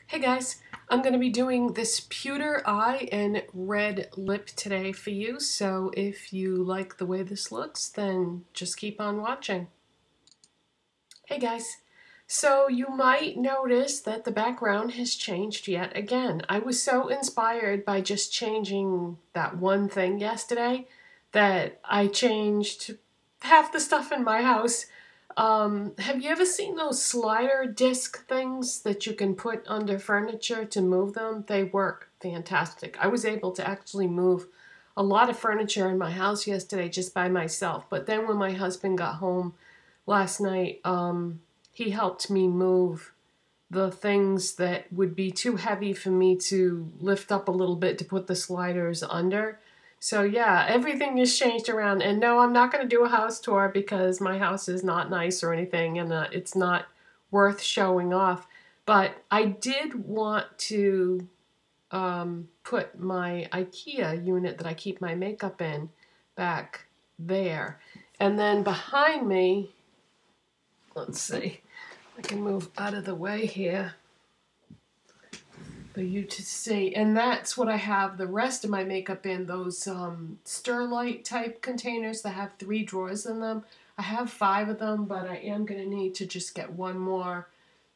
Hey guys, I'm going to be doing this pewter eye and red lip today for you, so if you like the way this looks, then just keep on watching. Hey guys, so you might notice that the background has changed yet again. I was so inspired by just changing that one thing yesterday that I changed half the stuff in my house. Have you ever seen those slider disc things that you can put under furniture to move them? They work fantastic. I was able to actually move a lot of furniture in my house yesterday just by myself. But then when my husband got home last night, he helped me move the things that would be too heavy for me to lift up a little bit to put the sliders under. So yeah, everything is changed around. And no, I'm not going to do a house tour because my house is not nice or anything, and it's not worth showing off. But I did want to put my IKEA unit that I keep my makeup in back there. And then behind me, let's see, I can move out of the way here for you to see. And that's what I have the rest of my makeup in, those Sterlite type containers that have 3 drawers in them. I have 5 of them, but I am going to need to just get one more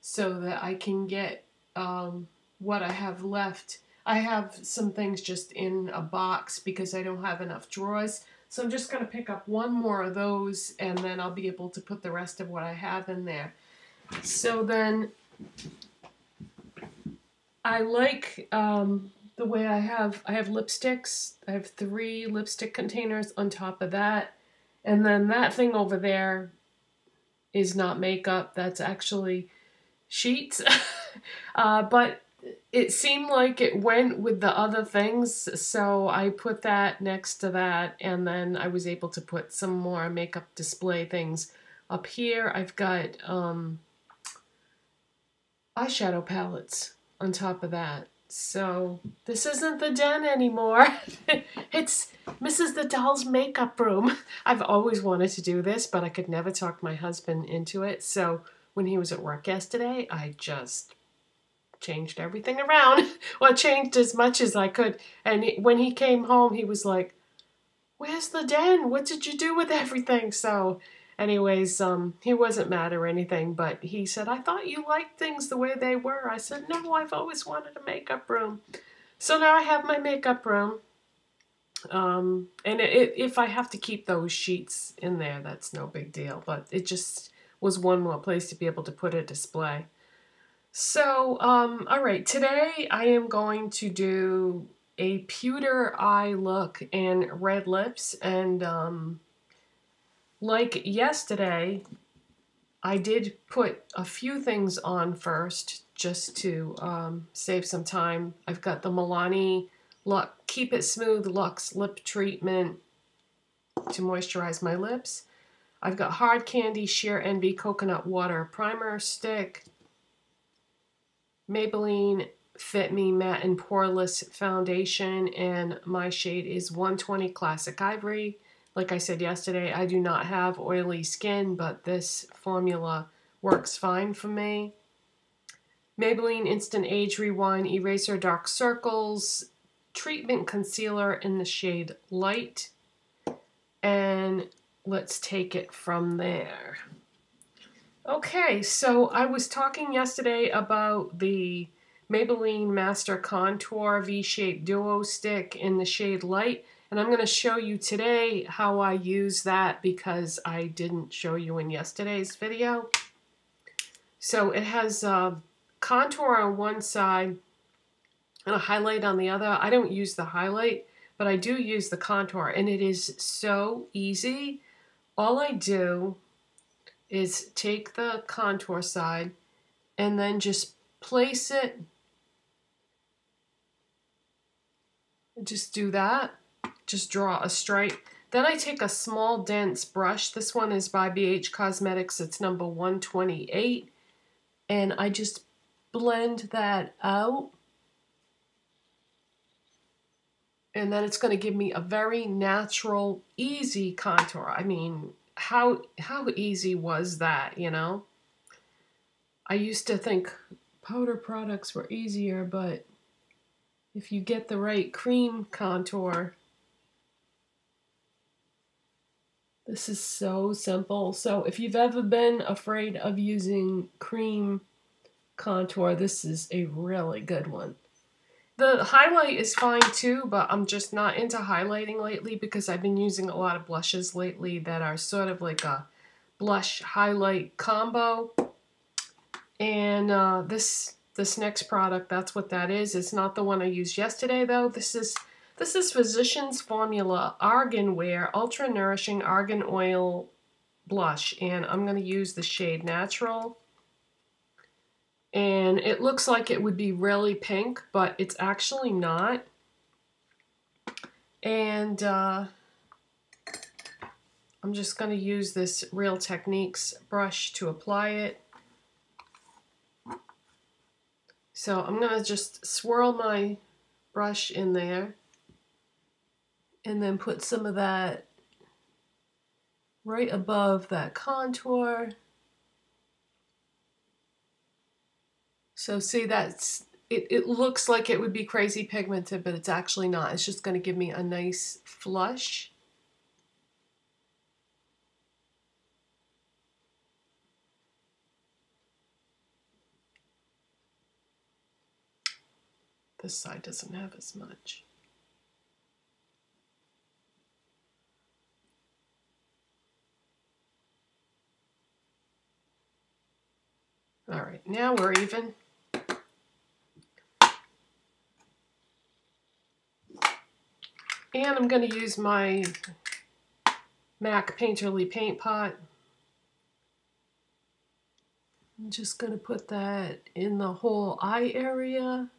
so that I can get what I have left. I have some things just in a box because I don't have enough drawers. So I'm just going to pick up one more of those, and then I'll be able to put the rest of what I have in there. So then I like the way I have lipsticks. I have 3 lipstick containers on top of that. And then that thing over there is not makeup. That's actually sheets. But it seemed like it went with the other things, so I put that next to that, and then I was able to put some more makeup display things up here. I've got eyeshadow palettes on top of that. So this isn't the den anymore. It's Mrs. the Doll's makeup room. I've always wanted to do this, but I could never talk my husband into it. So when he was at work yesterday, I just changed everything around. Well, changed as much as I could. And when he came home, he was like, "Where's the den? What did you do with everything?" So anyways, he wasn't mad or anything, but he said, "I thought you liked things the way they were." I said, "No, I've always wanted a makeup room." So now I have my makeup room. And if I have to keep those sheets in there, that's no big deal. But it just was one more place to be able to put a display. So, all right, today I am going to do a pewter eye look and red lips. And like yesterday, I did put a few things on first just to save some time. I've got the Milani Keep It Smooth Luxe Lip Treatment to moisturize my lips. I've got Hard Candy Sheer Envy Coconut Water Primer Stick. Maybelline Fit Me Matte and Poreless Foundation, and my shade is 120 Classic Ivory. Like I said yesterday, I do not have oily skin, but this formula works fine for me. Maybelline Instant Age Rewind Eraser Dark Circles Treatment Concealer in the shade Light. And let's take it from there. Okay, so I was talking yesterday about the Maybelline Master Contour V-Shape Duo Stick in the shade Light, and I'm going to show you today how I use that because I didn't show you in yesterday's video. So it has contour on one side and a highlight on the other. I don't use the highlight, but I do use the contour, and it is so easy. All I do is take the contour side and then just place it, just do that, just draw a stripe. Then I take a small dense brush. This one is by BH Cosmetics, it's number 128, and I just blend that out, and then it's going to give me a very natural, easy contour. I mean, how easy was that, you know? I used to think powder products were easier, but if you get the right cream contour, this is so simple. So if you've ever been afraid of using cream contour, this is a really good one. The highlight is fine too, but I'm just not into highlighting lately because I've been using a lot of blushes lately that are sort of like a blush highlight combo. And this next product, that's what that is. It's not the one I used yesterday though. This is Physicians Formula Argan Wear Ultra-Nourishing Argan Oil Blush, and I'm going to use the shade Natural. And it looks like it would be really pink, but it's actually not. And I'm just going to use this Real Techniques brush to apply it. So I'm going to just swirl my brush in there and then put some of that right above that contour. So see, it looks like it would be crazy pigmented, but it's actually not. It's just going to give me a nice flush. This side doesn't have as much. All right, now we're even. And I'm going to use my MAC Painterly Paint Pot. I'm just going to put that in the whole eye area.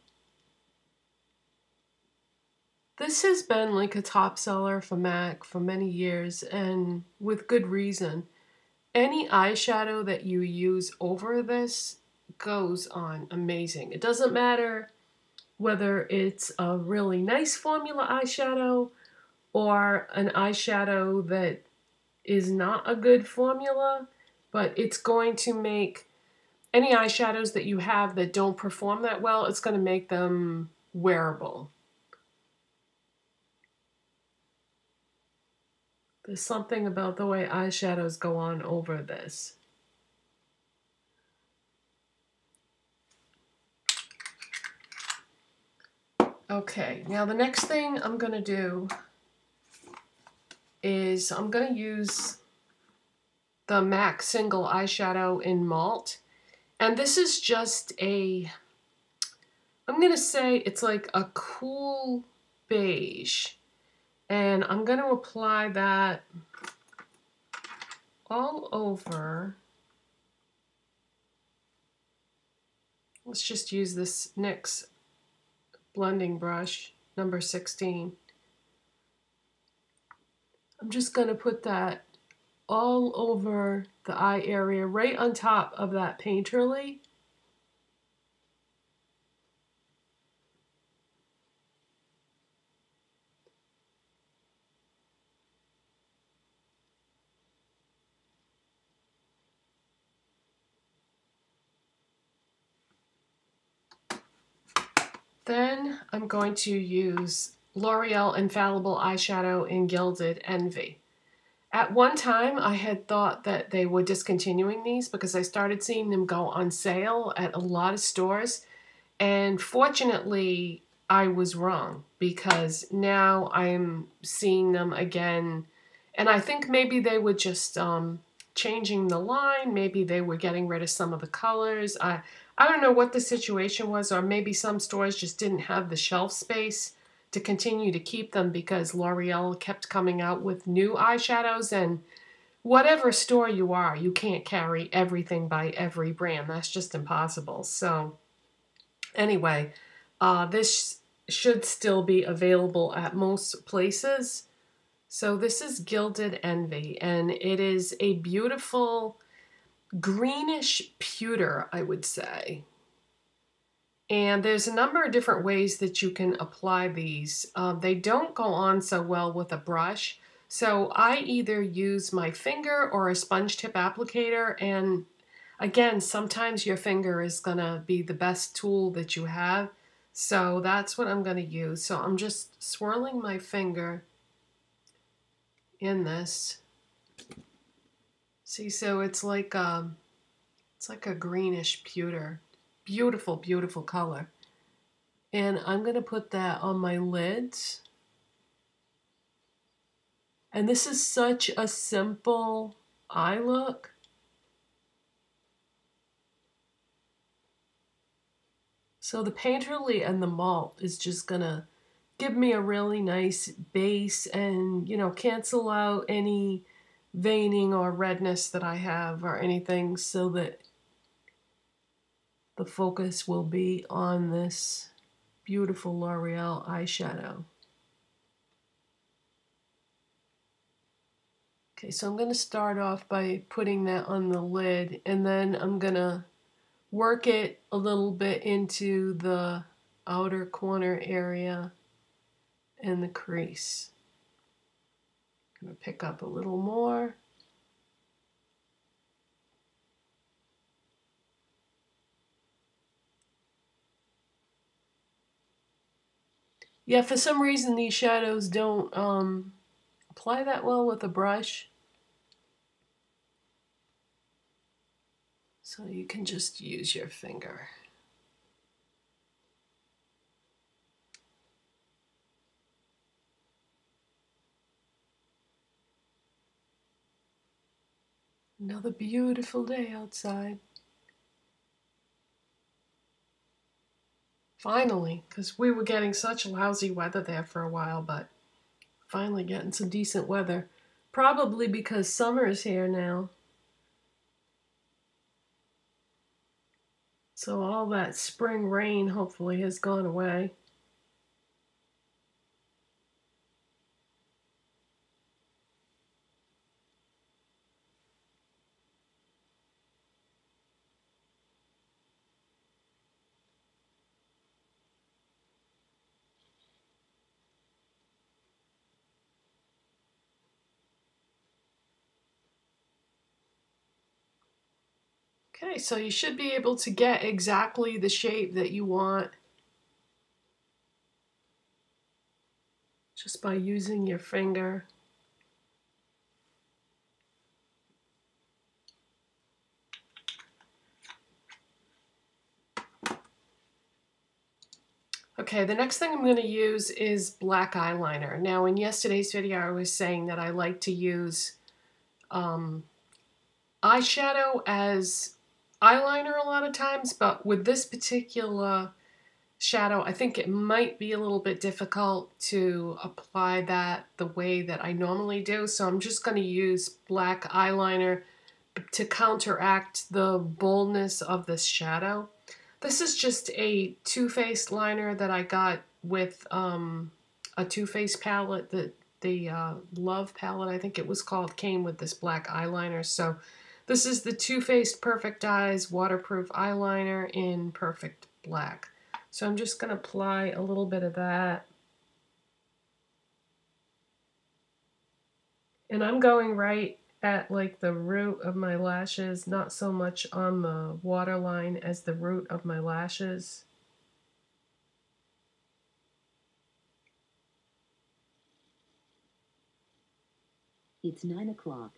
This has been like a top seller for MAC for many years, and with good reason. Any eyeshadow that you use over this goes on amazing. It doesn't matter whether it's a really nice formula eyeshadow or an eyeshadow that is not a good formula, but it's going to make any eyeshadows that you have that don't perform that well, it's going to make them wearable. There's something about the way eyeshadows go on over this. Okay, now the next thing I'm going to do is I'm going to use the MAC Single Eyeshadow in Malt. And this is just I'm going to say it's like a cool beige. And I'm going to apply that all over. Let's just use this NYX blending brush, number 16. I'm just going to put that all over the eye area, right on top of that Painterly. Then I'm going to use L'Oreal Infallible eyeshadow in Gilded Envy. At one time, I had thought that they were discontinuing these because I started seeing them go on sale at a lot of stores. And fortunately, I was wrong because now I'm seeing them again. And I think maybe they were just changing the line. Maybe they were getting rid of some of the colors. I don't know what the situation was, or maybe some stores just didn't have the shelf space to continue to keep them because L'Oreal kept coming out with new eyeshadows, and whatever store you are, you can't carry everything by every brand. That's just impossible. So anyway, this should still be available at most places. So this is Gilded Envy, and it is a beautiful greenish pewter, I would say. And there's a number of different ways that you can apply these. They don't go on so well with a brush, so I either use my finger or a sponge tip applicator, and Again, sometimes your finger is gonna be the best tool that you have. So that's what I'm gonna use. So I'm just swirling my finger in this. See, so it's like a greenish pewter. Beautiful, beautiful color. And I'm gonna put that on my lids. And this is such a simple eye look. So the Painterly and the Malt is just gonna give me a really nice base and, you know, cancel out any veining or redness that I have or anything, so that the focus will be on this beautiful L'Oreal eyeshadow. Okay, so I'm going to start off by putting that on the lid, and then I'm going to work it a little bit into the outer corner area and the crease. I'm going to pick up a little more. Yeah, for some reason these shadows don't apply that well with a brush. So you can just use your finger. Another beautiful day outside. Finally, because we were getting such lousy weather there for a while, but finally getting some decent weather. Probably because summer is here now. So all that spring rain hopefully has gone away. Okay, so you should be able to get exactly the shape that you want just by using your finger. Okay, the next thing I'm going to use is black eyeliner. Now, in yesterday's video, I was saying that I like to use eyeshadow as eyeliner a lot of times, but with this particular shadow, I think it might be a little bit difficult to apply that the way that I normally do. So I'm just going to use black eyeliner to counteract the boldness of this shadow. This is just a Too Faced liner that I got with a Too Faced palette that the Love palette, I think it was called, came with this black eyeliner. So this is the Too Faced Perfect Eyes Waterproof Eyeliner in Perfect Black. So I'm just going to apply a little bit of that. And I'm going right at like the root of my lashes, not so much on the waterline as the root of my lashes. It's 9 o'clock.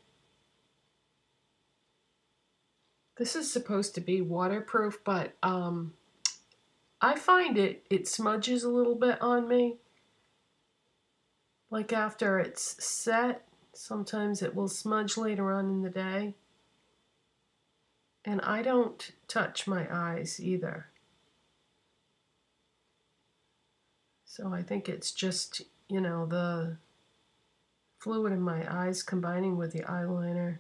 This is supposed to be waterproof, but I find it smudges a little bit on me. Like after it's set, sometimes it will smudge later on in the day. And I don't touch my eyes either. So I think it's just, you know, the fluid in my eyes combining with the eyeliner.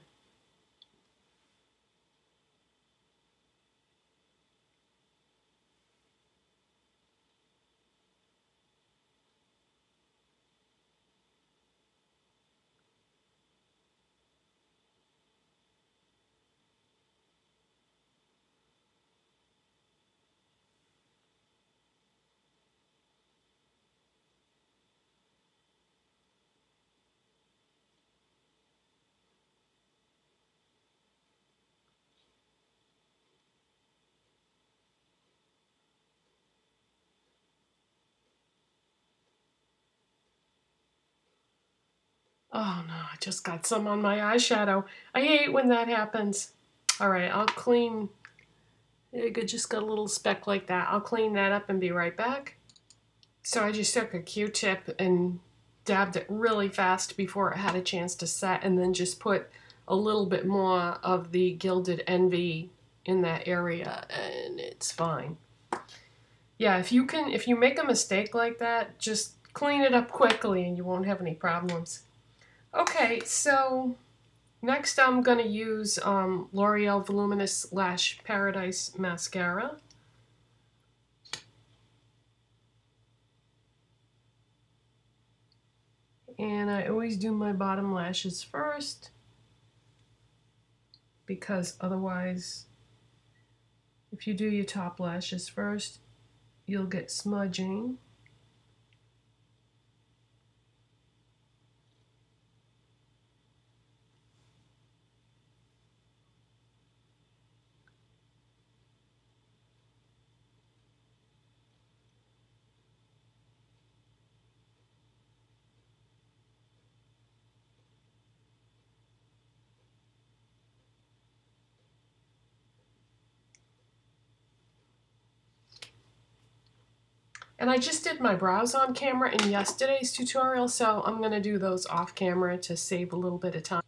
Oh no, I just got some on my eyeshadow. I hate when that happens. All right, I'll clean. I just got a little speck like that. I'll clean that up and be right back. So I just took a Q-tip and dabbed it really fast before it had a chance to set, and then just put a little bit more of the Gilded Envy in that area, and it's fine. Yeah, if you make a mistake like that, just clean it up quickly and you won't have any problems. Okay, so next I'm going to use L'Oreal Voluminous Lash Paradise Mascara. And I always do my bottom lashes first, because otherwise, if you do your top lashes first, you'll get smudging. And I just did my brows on camera in yesterday's tutorial, so I'm going to do those off camera to save a little bit of time.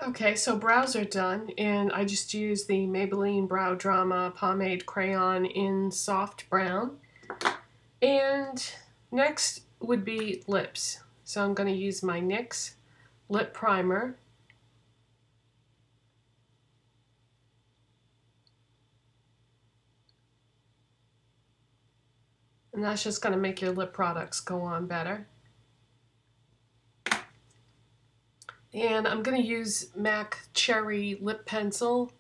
Okay, so brows are done, and I just used the Maybelline Brow Drama Pomade Crayon in Soft Brown. And next would be lips. So I'm going to use my NYX Lip Primer. And that's just going to make your lip products go on better. And I'm going to use MAC Cherry Lip Pencil.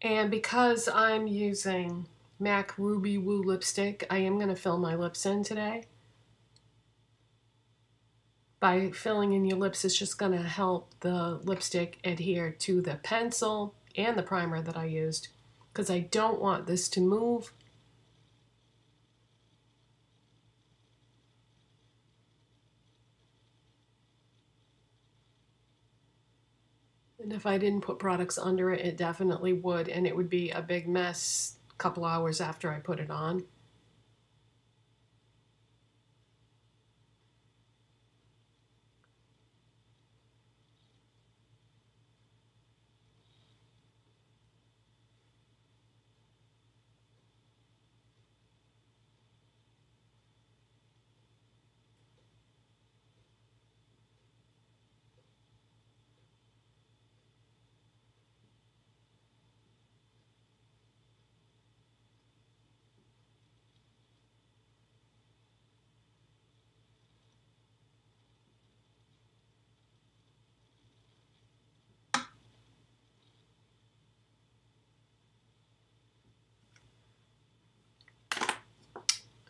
And because I'm using MAC Ruby Woo lipstick, I am going to fill my lips in today. By filling in your lips, it's just going to help the lipstick adhere to the pencil and the primer that I used, because I don't want this to move. And if I didn't put products under it, it definitely would, and it would be a big mess a couple hours after I put it on.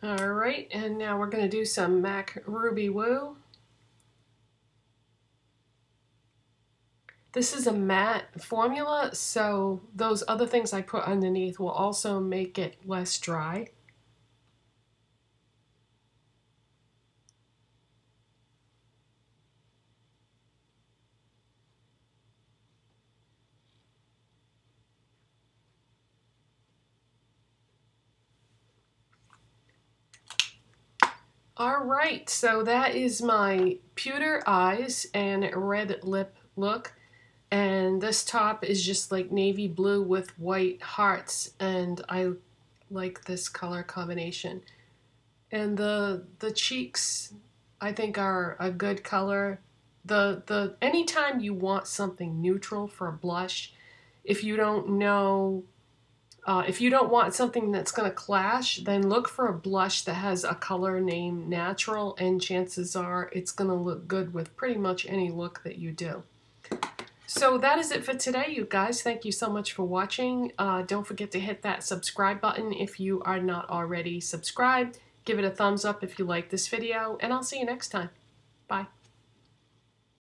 Alright, and now we're going to do some MAC Ruby Woo. This is a matte formula, so those other things I put underneath will also make it less dry. Alright, so that is my pewter eyes and red lip look. And this top is just like navy blue with white hearts, and I like this color combination. And the cheeks, I think, are a good color. Anytime you want something neutral for a blush, if you don't know, if you don't want something that's going to clash, then look for a blush that has a color named Natural, and chances are it's going to look good with pretty much any look that you do. So that is it for today, you guys. Thank you so much for watching. Don't forget to hit that subscribe button if you are not already subscribed. Give it a thumbs up if you like this video, and I'll see you next time. Bye.